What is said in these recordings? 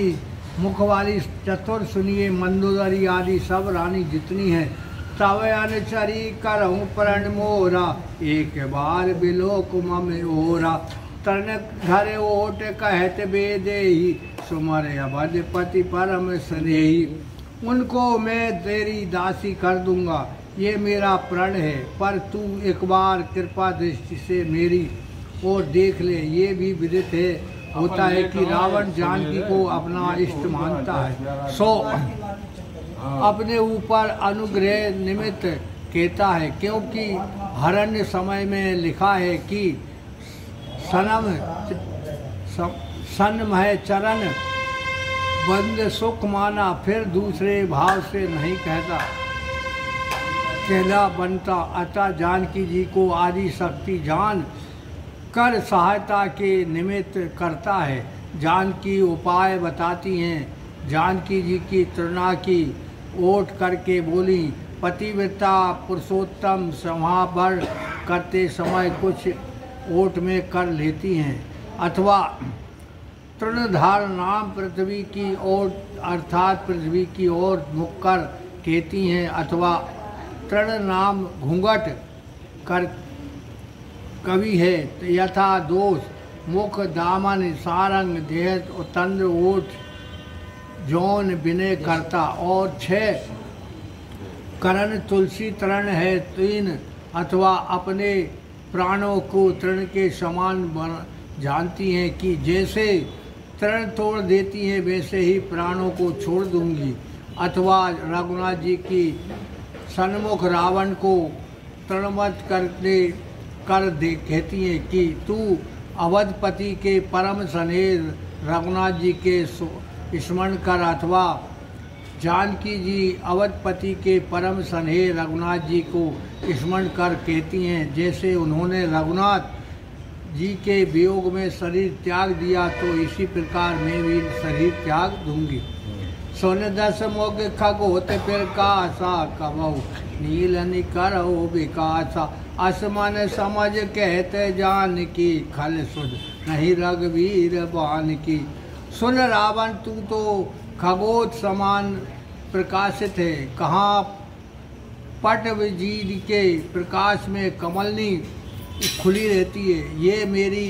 रानी मुख वाली चतुर सुनिए, मंदोदरी आदि सब रानी जितनी हैं। तव अनुचरी करहूँ प्रण मोरा, एक बार बिलोक मम ओरा। तन धरे ओट कहत बेदेही, सुमर अवधपति परम स्नेही। उनको मैं तेरी दासी कर दूंगा, ये मेरा प्रण है। पर तू एक बार कृपा दृष्टि से मेरी ओर देख ले। ये भी विदित है होता है कि रावण जानकी को अपना इष्ट मानता है, सो अपने ऊपर अनुग्रह निमित्त कहता है। क्योंकि हरण्य समय में लिखा है कि सन्मह चरण बंद सुख माना, फिर दूसरे भाव से नहीं कहला बनता। अतः जानकी जी को आदि शक्ति जान कर सहायता के निमित्त करता है। जानकी उपाय बताती हैं। जानकी जी की तृणा की ओट करके बोली, पतिव्रता पुरुषोत्तम समावर करते समय कुछ ओट में कर लेती हैं, अथवा तृणधार नाम पृथ्वी की ओर अर्थात पृथ्वी की ओर मुख कर कहती हैं, अथवा तृण नाम घूंघट कर कवि है। यथा दोष मुख दामन सारंग देह तंद्र ओठ जौन विनय करता। और 6 करण तुलसी तृण है 3, अथवा अपने प्राणों को तृण के समान जानती हैं कि जैसे तृण तोड़ देती हैं वैसे ही प्राणों को छोड़ दूंगी। अथवा रघुनाथ जी की सन्मुख रावण को तृणवत कहती हैं कि तू अवधपति के परम स्नेह रघुनाथ जी के स्मरण कर। अथवा जानकी जी अवधपति के परम स्नेह रघुनाथ जी को स्मरण कर कहती हैं, जैसे उन्होंने रघुनाथ जी के वियोग में शरीर त्याग दिया, तो इसी प्रकार मैं भी शरीर त्याग दूंगी। सोन 10 मोग खग होते फिर कासा, कबहु नील निकरहु विकासा। असमन समझ कहते जानकी, खल सुध नहीं रघुवीर बान की। सुन रावण तू तो खगोत समान प्रकाशित है, कहाँ पट विजीर के प्रकाश में कमलनी खुली रहती है। ये मेरी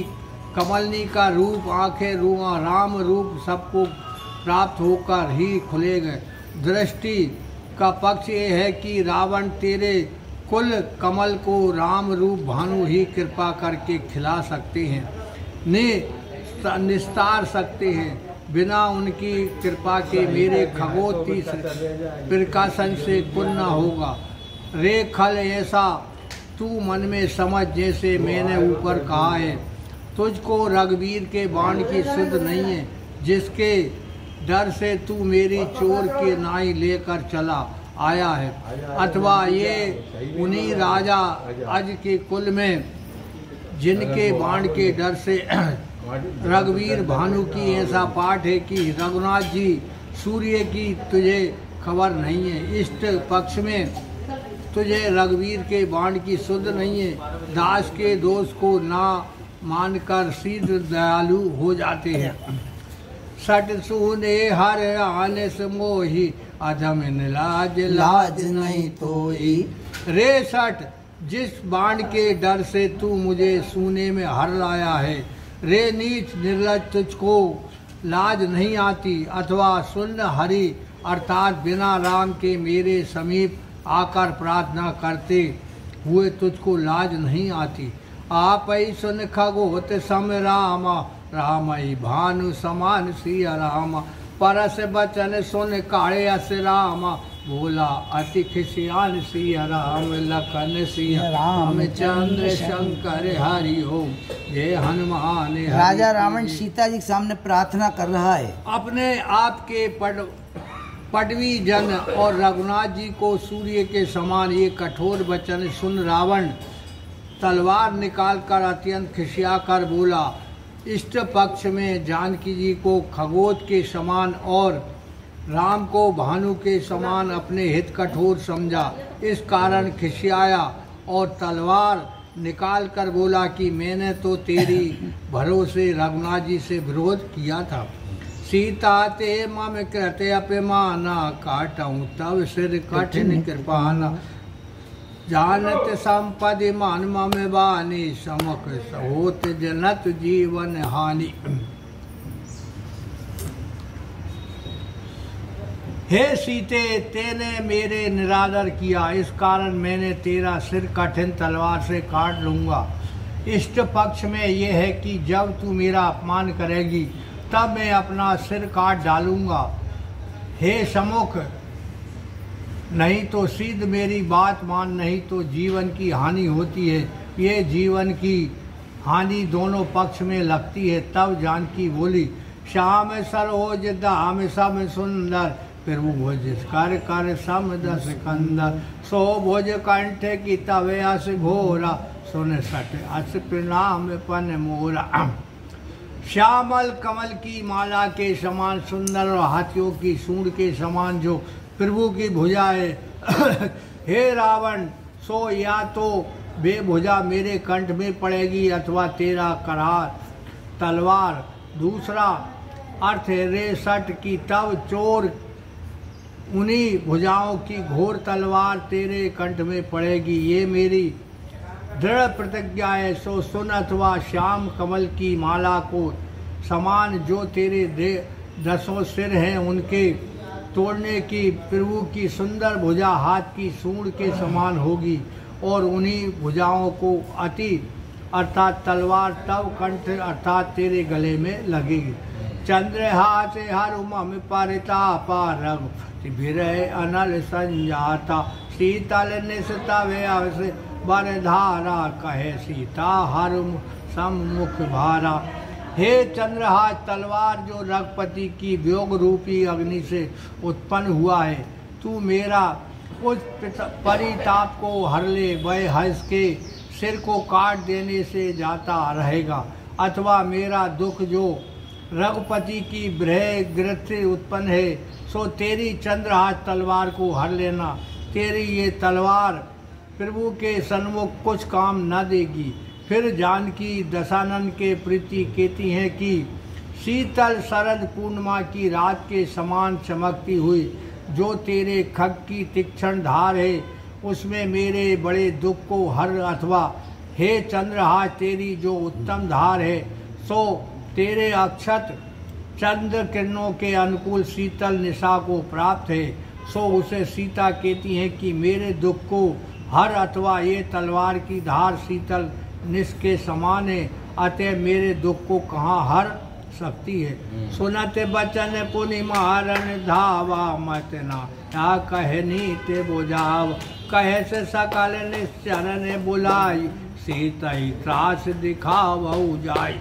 कमलनी का रूप आंखें रुआ राम रूप सबको प्राप्त होकर ही खुलेगा। दृष्टि का पक्ष ये है कि रावण तेरे कुल कमल को राम रूप भानु ही कृपा करके खिला सकते हैं, निस्तार सकते हैं। बिना उनकी कृपा के मेरे खगोती प्रकाशन से कुल न होगा। रे खल ऐसा तू मन में समझ, जैसे मैंने ऊपर कहा है। तुझको रघुवीर के बाण की सुध नहीं है, जिसके डर से तू मेरी चोर के नाई लेकर चला आया है। अथवा ये उन्हीं राजा अज के कुल में जिनके बाण के डर से रघुवीर भानु की ऐसा पाठ है कि रघुनाथ जी सूर्य की तुझे खबर नहीं है। इष्ट पक्ष में तुझे रघुवीर के बाण की सुध नहीं है। दास के दोष को ना मानकर शीघ्र दयालु हो जाते हैं। सट सुने हर आनस मोही, अधम लाज लाज नहीं तोई। रे सट जिस बाण के डर से तू मुझे सूने में हर लाया है, रे नीच निर्लज तुझको लाज नहीं आती। अथवा सुन हरि अर्थात बिना राम के मेरे समीप आकर प्रार्थना करते हुए तुझको लाज नहीं आती। आप ही सुन खगोत सम रामा, रामई भानु समान सिया रामा। परस बचन सुन काढ़े अस रामा, बोला अति खिसियान सिया राम। लखन सिया रामचंद्र शंकर हरि ओम, जय हनुमान। राजा रावण सीता जी के सामने प्रार्थना कर रहा है। अपने आप के पटवी जन और रघुनाथ जी को सूर्य के समान ये कठोर वचन सुन रावण तलवार निकालकर अत्यंत खिसिया कर बोला। इष्ट पक्ष में जानकी जी को खगोत के समान और राम को भानु के समान अपने हित कठोर समझा। इस कारण खिसियाया और तलवार निकाल कर बोला कि मैंने तो तेरी भरोसे रघुनाथ जी से विरोध किया था। सीता ते मम कृते अपमाना, काटऊँ तब सिर कठिन कृपाना। जानत संपदि मान मम बानी, समक होत जनत जीवन हानि। हे सीते, तेने मेरे निरादर किया, इस कारण मैंने तेरा सिर कठिन तलवार से काट लूँगा। इष्ट पक्ष में यह है कि जब तू मेरा अपमान करेगी तब मैं अपना सिर काट डालूँगा। हे समुख, नहीं तो सीध मेरी बात मान, नहीं तो जीवन की हानि होती है। ये जीवन की हानि दोनों पक्ष में लगती है। तब जानकी बोली, श्याम सरोज धाम सम सुंदर, फिर वो भुज कर कर सम दस कंदर। सो भुज कंठ की तवे अस घोरा, सुन सट अस प्रणाम पन मोरा। श्यामल कमल की माला के समान सुंदर और हाथियों की सूंड के समान जो प्रभु की भुजा है। हे रावण, सो या तो बेभुजा मेरे कंठ में पड़ेगी अथवा तेरा करार तलवार। दूसरा अर्थ है रे सट की तब चोर उन्हीं भुजाओं की घोर तलवार तेरे कंठ में पड़ेगी। ये मेरी दृढ़ प्रतिज्ञा है। सो सुन अथवा श्याम कमल की माला को समान जो तेरे 10 सिर हैं उनके तोड़ने की प्रभु की सुंदर भुजा हाथ की सूंड के समान होगी, और उन्हीं भुजाओं को अति अर्थात तलवार तब कंठ अर्थात तेरे गले में लगेगी। चंद्रहास हर मम परितापा, रघुपति विरह अनल संजाता। शीतल निस्तवे अवस बरधारा, कहे सीता हर सम्मुख भारा। हे चंद्रहास, तलवार जो रघुपति की वियोग रूपी अग्नि से उत्पन्न हुआ है, तू मेरा उस परिताप को हर ले। वह हंस के सिर को काट देने से जाता रहेगा, अथवा मेरा दुख जो रघुपति की विरह गृह से उत्पन्न है, सो तेरी चंद्रहास तलवार को हर लेना। तेरी ये तलवार प्रभु के सन्मुख कुछ काम न देगी। फिर जानकी दशानन के प्रीति कहती है कि शीतल शरद पूर्णिमा की रात के समान चमकती हुई जो तेरे खग की तीक्ष्ण धार है, उसमें मेरे बड़े दुख को हर। अथवा हे चंद्रहास, तेरी जो उत्तम धार है सो तेरे अक्षत चंद्र किरणों के अनुकूल शीतल निशा को प्राप्त है। सो उसे सीता कहती है कि मेरे दुख को हर, अथवा ये तलवार की धार शीतल निश के समान है, अतः मेरे दुख को कहाँ हर सकती है। सुनत बचन पुनि मारन धावा, मत ना क्या कहे नीते बुझाव। कहे से सकल निश्चरण बुलाई, सीता ही त्रास दिखाव जाय।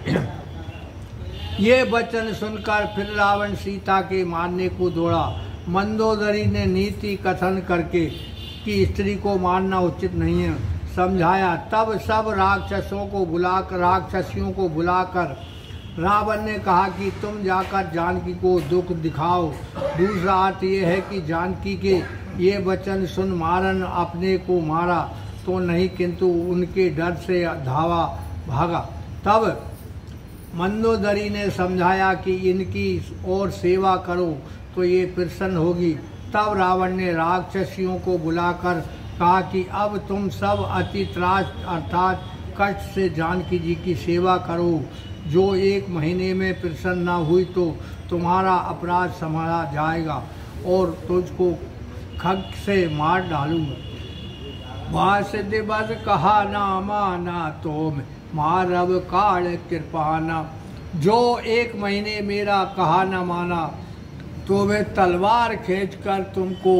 ये वचन सुनकर फिर रावण सीता के मारने को दौड़ा। मंदोदरी ने नीति कथन करके कि स्त्री को मारना उचित नहीं है समझाया। तब सब राक्षसियों को बुलाकर रावण ने कहा कि तुम जाकर जानकी को दुख दिखाओ। दूसरा अर्थ ये है कि जानकी के ये वचन सुन मारन अपने को मारा तो नहीं, किंतु उनके डर से धावा भागा। तब मंदोदरी ने समझाया कि इनकी और सेवा करो तो ये प्रसन्न होगी। तब रावण ने राक्षसियों को बुलाकर कहा कि अब तुम सब अति त्रास अर्थात कष्ट से जानकी जी की सेवा करो। जो 1 महीने में प्रसन्न न हुई तो तुम्हारा अपराध संभाला जाएगा और तुझको खग से मार डालूंगा। वास दिवस कहा ना माना तो मारव काल कृपाना। जो 1 महीने मेरा कहा न माना तो मैं तलवार खींचकर तुमको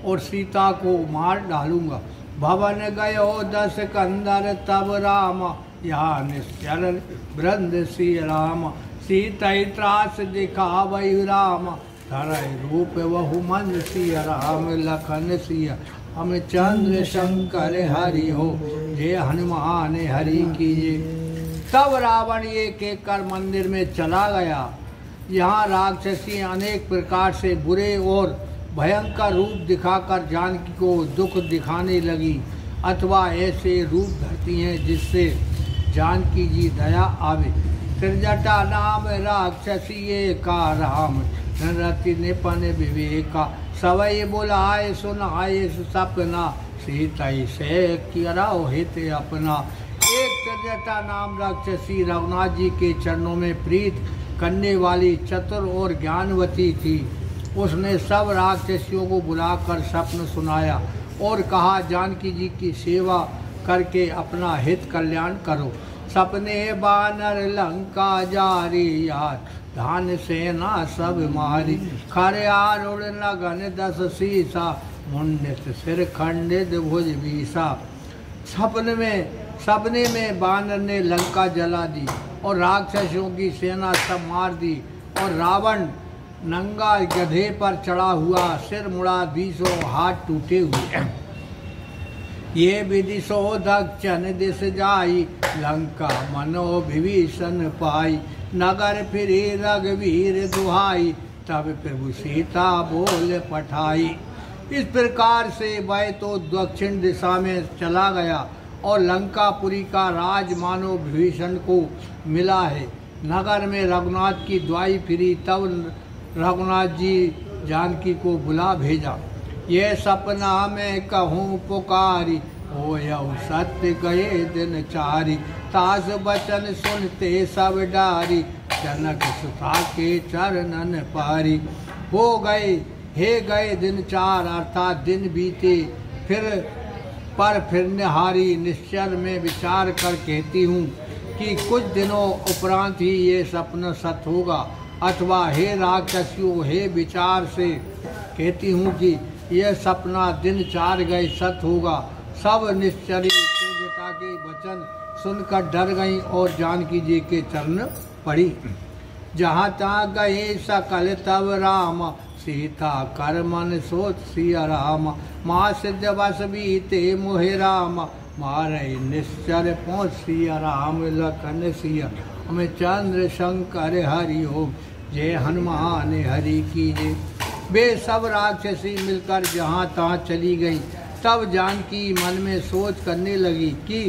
और सीता को मार डालूंगा। भवन गयो 10 कंदर तब राम, यहाँ निश्चरण वृंद श्री राम। सीता त्रास दिखावई राम, धरय रूप बहु मन सिय राम। लखन सिय हम चंद्र शंकर हरि हो, जे हनुमान हरि कीजे। तब रावण ये कहकर मंदिर में चला गया। यहाँ राक्षसी अनेक प्रकार से बुरे और भयंकर रूप दिखाकर जानकी को दुख दिखाने लगी, अथवा ऐसे रूप धरती हैं जिससे जानकी जी दया आवे। त्रिजटा नाम राक्षसी का राम रति निपन विवेका सवई बुलाए सुनाए सपना सीता से किराओ हित अपना। एक त्रिजटा नाम राक्षसी रघुनाथ जी के चरणों में प्रीत करने वाली चतुर और ज्ञानवती थी। उसने सब राक्षसियों को बुलाकर स्वप्न सुनाया और कहा, जानकी जी की सेवा करके अपना हित कल्याण करो। सपने बानर लंका जारी यार धान सेना सब मारी खरे आरूढ़ नगन 10 सीसा मुंडित सिर खंडित भुज बीसा। सपने में बानर ने लंका जला दी और राक्षसों की सेना सब मार दी और रावण नंगा गधे पर चढ़ा हुआ, सिर मुड़ा, 20 हाथ टूटे हुए। ये विदिशो दक्षिण दिश जाई लंका मनो विभीषण पाई नगर फिरे रघुवीर दुहाई तब प्रभु सीता बोल पठाई। इस प्रकार से वह तो दक्षिण दिशा में चला गया और लंकापुरी का राज मानो विभीषण को मिला है। नगर में रघुनाथ की दुआई फिरी तब रघुनाथ जी जानकी को बुला भेजा। ये सपना में कहूँ पुकारी हो यऊ सत्य गए दिन चारी तास बचन सुनते सब डारी जनक सुता के चरणन पारी। हो गए दिन 4 अर्थात दिन बीते फिर निहारी निश्चर में विचार कर कहती हूँ कि कुछ दिनों उपरांत ही ये सपना सत होगा, अथवा हे राक्षसियों हे विचार से कहती हूँ कि यह सपना दिन 4 गए सत होगा। सब निश्चरी त्रिजटा के वचन सुनकर डर गईं और जानकी जी के चरण पड़ी। जहाँ तहाँ गए सकल तब राम सीता कर मन सोच सिया राम माँ सिद्ध बस बीते मोहे राम मारे निश्चर पहुँच सिया राम लखन सिया हमें चंद्र शंकर हरि ओम जय हनुमान हरि की जय। वे सब राक्षसी मिलकर जहाँ तहाँ चली गई। तब जानकी मन में सोच करने लगी कि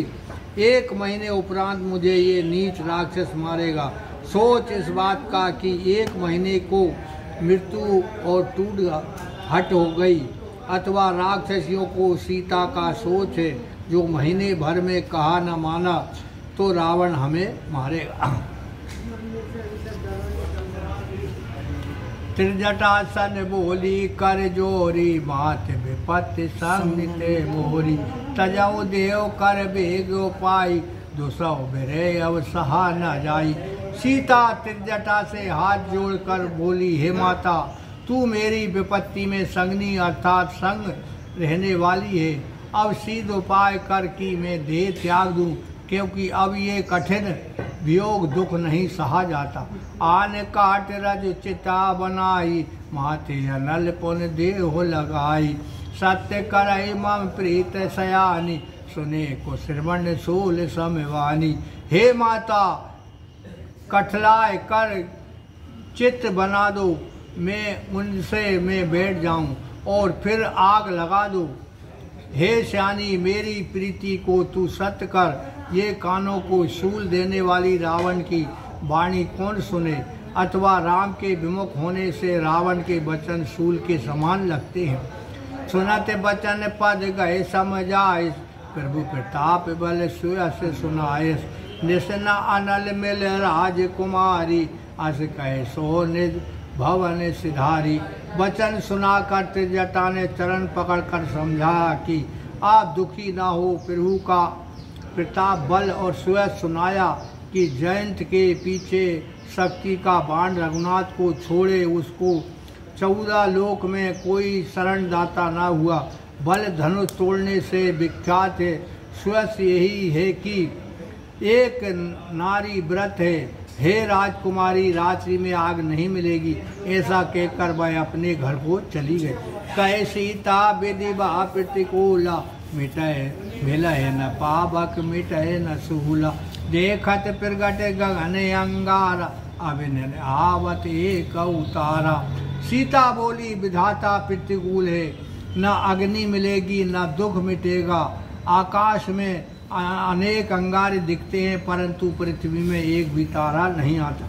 1 महीने उपरांत मुझे ये नीच राक्षस मारेगा। सोच इस बात का कि 1 महीने को मृत्यु और टूट हट हो गई, अथवा राक्षसियों को सीता का सोच है जो महीने भर में कहा न माना तो रावण हमें मारेगा। त्रिजटा सन बोली कर जोरी मात विपत्ति संगते मोरी तजऊ देव कर बेग पाई 200 बिरे अब सहा न जाई। सीता त्रिजटा से हाथ जोड़कर बोली, हे माता तू मेरी विपत्ति में संगनी अर्थात संग रहने वाली है। अब सीध उपाय कर कि मैं देह त्याग दूं, क्योंकि अब ये कठिन वियोग दुख नहीं सहा जाता। आन काट रज चिता बनाई माते अनल पुन देह लगाई सत्य करई मम प्रीत सयानी सुने को श्रवण सोल समवानी। हे माता कठलाए कर चित्त बना दो, मैं बैठ जाऊं और फिर आग लगा दो। हे श्यानी मेरी प्रीति को तू सत्य कर। ये कानों को शूल देने वाली रावण की वाणी कौन सुने, अथवा राम के विमुख होने से रावण के वचन शूल के समान लगते हैं। सुनते वचन पद गए समझाए प्रभु प्रताप बल सुयस सुनाए निसना अनल मिल राजकुमारी अस कहे सो निज भवन सिधारी। वचन सुनाकर त्रिजटा ने चरण पकड़कर समझाया कि आप दुखी ना हो। प्रभु का प्रताप बल और सुयस सुनाया कि जयंत के पीछे शक्ति का बाण रघुनाथ को छोड़े उसको 14 लोक में कोई शरण दाता ना हुआ। बल धनुष तोड़ने से विख्यात है। सुयस यही है कि एक नारी व्रत है। हे राजकुमारी रात्रि में आग नहीं मिलेगी। ऐसा कहकर वह अपने घर को चली गई। कहे सीता विधि बा प्रतिकूला मिटय मिलय न पावक मिटय न सूला देखत प्रगट गगन अंगारा अभिनय आवत एक उतारा। सीता बोली विधाता प्रतिकूल है, न अग्नि मिलेगी न दुख मिटेगा। आकाश में अनेक अंगारे दिखते हैं, परंतु पृथ्वी में एक भी तारा नहीं आता।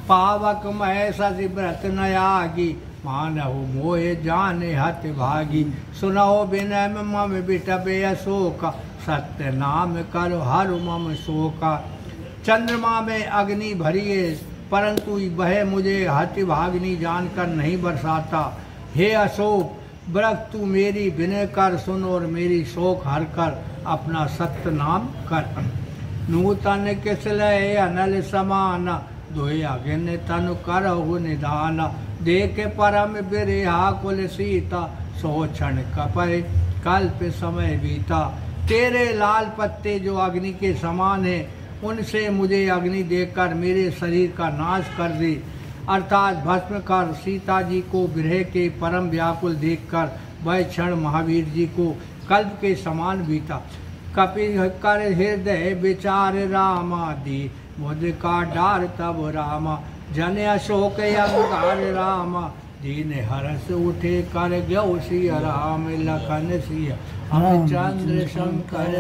पावक महेशा व्रत नयागी, मानव मोहे जाने हत भागी। सुनहो विनय मम बिटबे अशोक, सत्य नाम करो हर मम शोका। चंद्रमा में अग्नि भरी है, परंतु वह मुझे हति भागनी जानकर नहीं बरसाता। हे अशोक, व्रत तू मेरी विनय कर सुन और मेरी शोक हर कर अपना सत्य नाम कर। नूतन किसलय अनल समान, दोहे अगिन तनु करहु निदान। देख परम बिरहा कुल सीता, सो क्षण कपय कल्प समय बीता। तेरे लाल पत्ते जो अग्नि के समान है, उनसे मुझे अग्नि देकर मेरे शरीर का नाश कर दे, अर्थात भस्म कर। सीता जी को विरह के परम व्याकुल देखकर वह क्षण महावीर जी को कल्प के समान बीता। कपि कर हृदय विचार रामा, दी मुझ का डार तब रामा। जन अशोक अंगार रामा, दीन हरस उठे कर गयो सिया राम। लखन सिया चंद्र शंकर